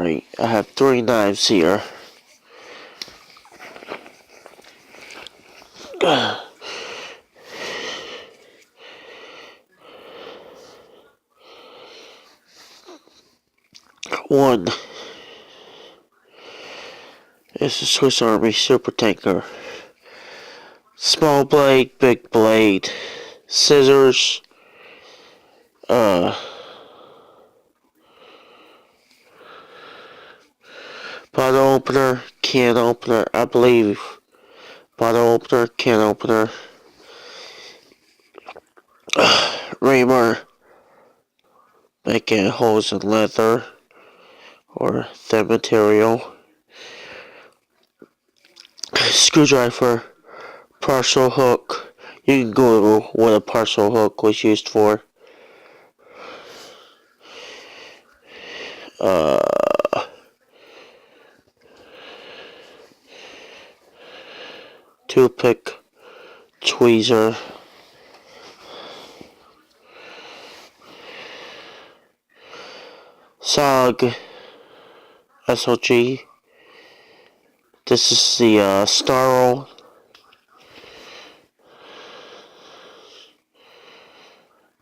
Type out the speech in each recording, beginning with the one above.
Alright, I have 3 knives here. One is a Swiss Army super tanker. Small blade, big blade, scissors, bottle opener, can opener, I believe. Bottle opener, can opener, reamer, making holes in leather or thin material, screwdriver, partial hook. You can Google what a partial hook was used for. Toothpick, tweezer, SOG, SOG. This is the Starl.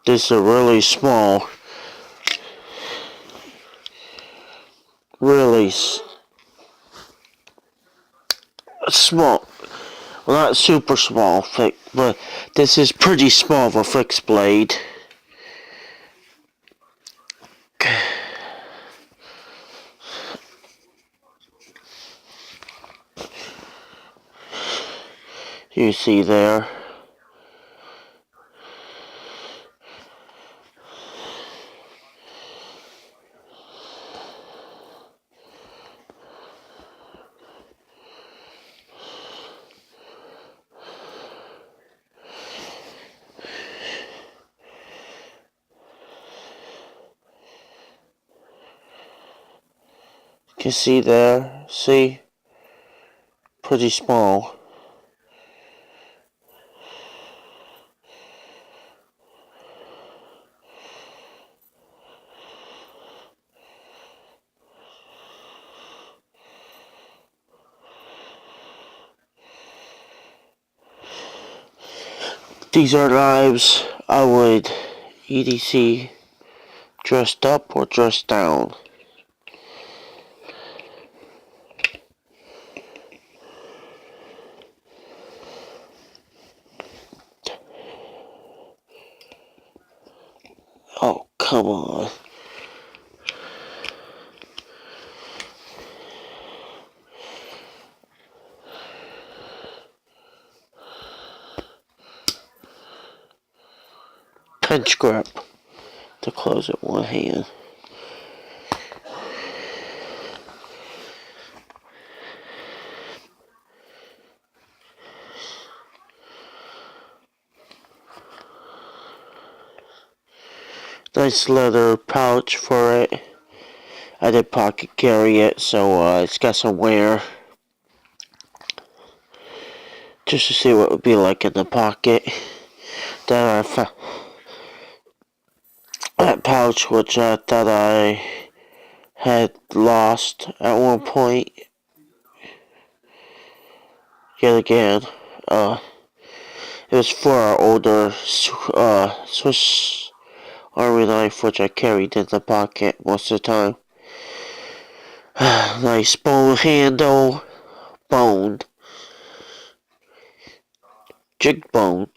This is a really small, really small. Well, not super small, but this is pretty small of a fixed blade. You see there. You can see there, see? Pretty small. These are knives I would EDC dressed up or dressed down. Oh, come on. Pinch grip to close it one hand. Nice leather pouch for it. I did pocket carry it, so it's got some wear. Just to see what it would be like in the pocket. Then I found that pouch, which I thought I had lost at one point. Yet again, it was for our older Swiss Army knife, which I carried in the pocket most of the time. Nice bone handle, bone, jig bone.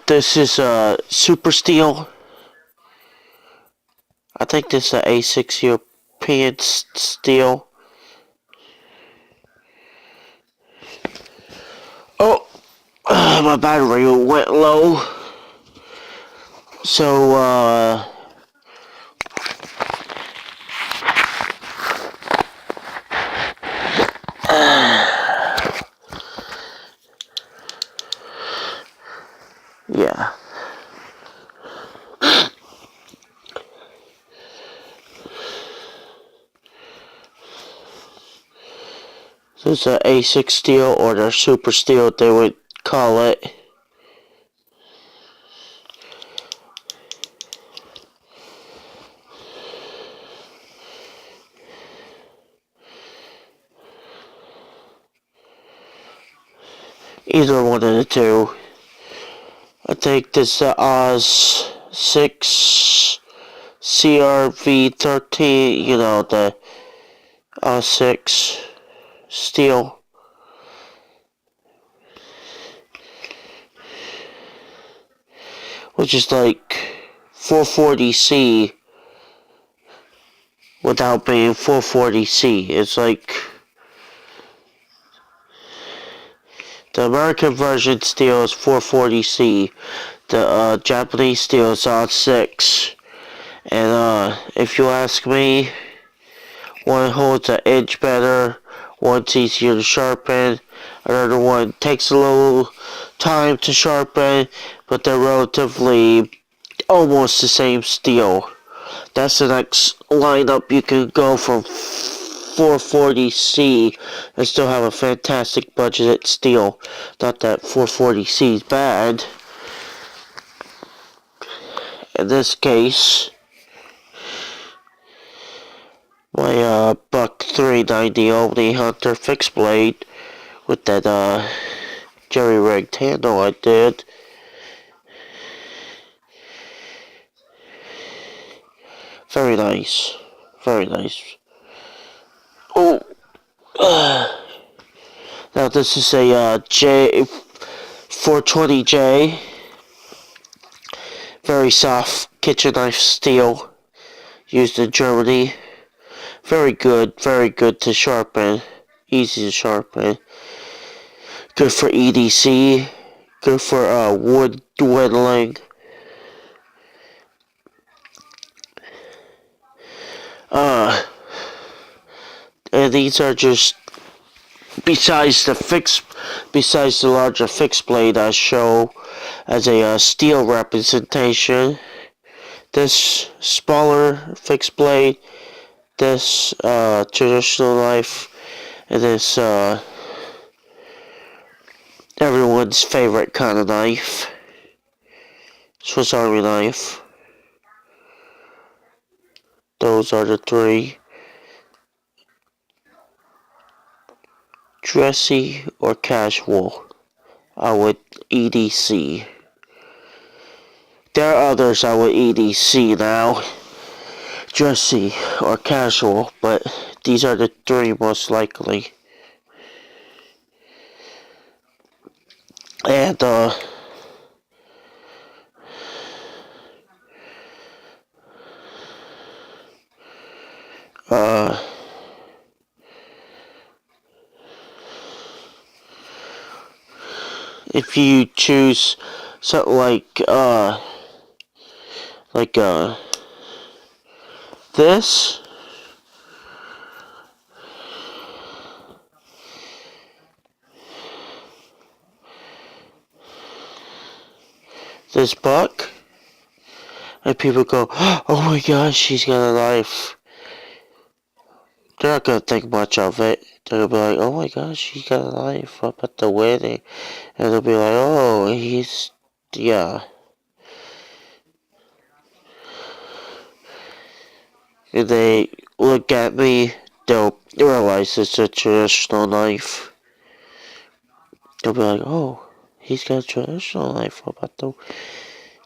This is super steel. I think this is a A6 European steel. Oh, my battery went low. So, yeah. This is a A6 steel, or their super steel, they would call it. Either one of the two. I think this Oz 6 CRV13, you know, the Oz 6 steel. Which is like 440C without being 440C. It's like the American version steel is 440C. The Japanese steel is Oz 6. And if you ask me, one holds an inch better, one's easier to sharpen, another one takes a little time to sharpen, but they're relatively almost the same steel. That's the next lineup. You can go from 440C and still have a fantastic budgeted steel. Not that 440C is bad. In this case, my Buck 390 Omni Hunter fixed blade with that jerry-rigged handle I did. Very nice. Very nice. Oh! Now this is a J420J. Very soft kitchen knife steel. Used in Germany. Very good to sharpen. Easy to sharpen. Good for EDC. Good for wood dwindling. And these are just besides the larger fixed blade I show as a steel representation. This smaller fixed blade, this traditional knife, and this everyone's favorite kind of knife, Swiss Army knife. Those are the three. Dressy or casual, I would EDC. There are others I would EDC now. Dressy or casual, but these are the three most likely. And if you choose something like this, this buck, and people go, oh my gosh, she's got a knife. They're not gonna think much of it. They're gonna be like, oh my gosh, she got a knife up at the wedding. And they'll be like, oh, yeah. If they look at me, they'll realize it's a traditional knife. They'll be like, oh, he's got a traditional knife up at the...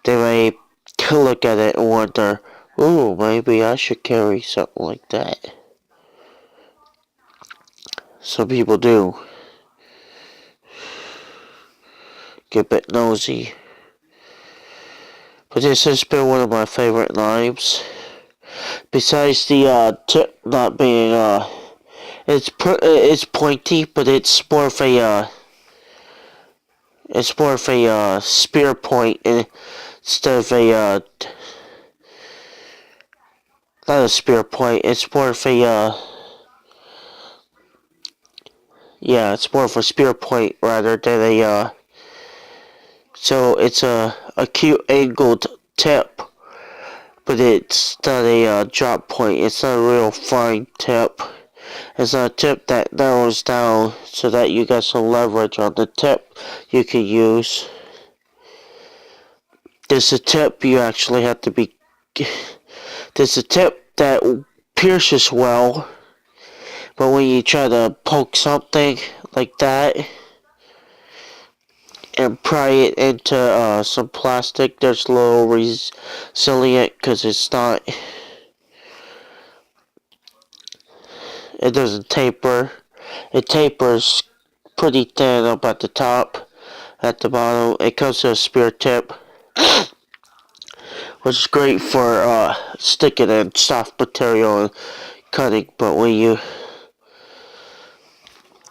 They may look at it and wonder, oh, maybe I should carry something like that. Some people do. Get a bit nosy. But this has been one of my favorite knives. Besides the tip not being it's pointy, but it's more of a spear point instead of a not a spear point. It's more of a it's more of a spear point rather than a so it's a acute angled tip, but it's not a drop point. It's not a real fine tip. It's not a tip that narrows down so that you got some leverage on the tip you can use. There's a tip you actually have to be... There's a tip that pierces well, but when you try to poke something like that, and pry it into some plastic that's a little resilient, because it doesn't taper. It tapers pretty thin up at the top. At the bottom, it comes to a spear tip, which is great for sticking in soft material and cutting. But when you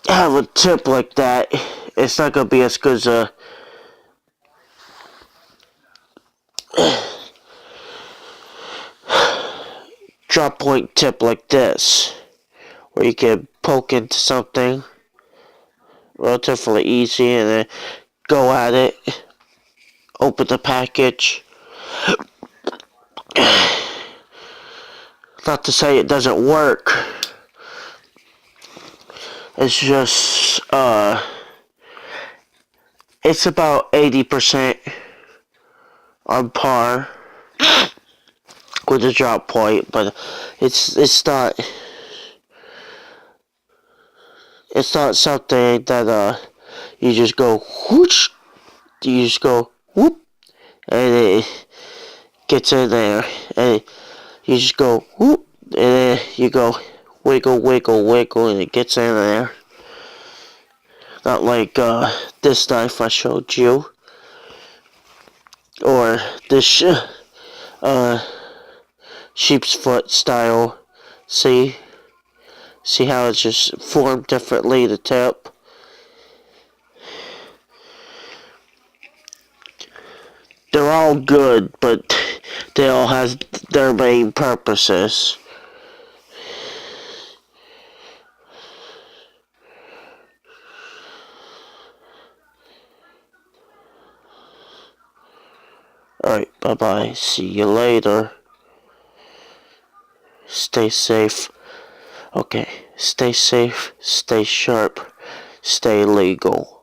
have a tip like that, it's not going to be as good as a drop point tip like this, where you can poke into something relatively easy and then go at it, open the package. Not to say it doesn't work. It's just, it's about 80% on par with the drop point, but it's not something that you just go whoosh, you just go whoop, and it gets in there, and you just go whoop, and then you go wiggle, wiggle, wiggle, and it gets in there. Not like this knife I showed you, or this sheep's foot style. See how it's just formed differently, the tip. They're all good, but they all have their main purposes. Alright, bye-bye. See you later. Stay safe. Okay, stay safe, stay sharp, stay legal.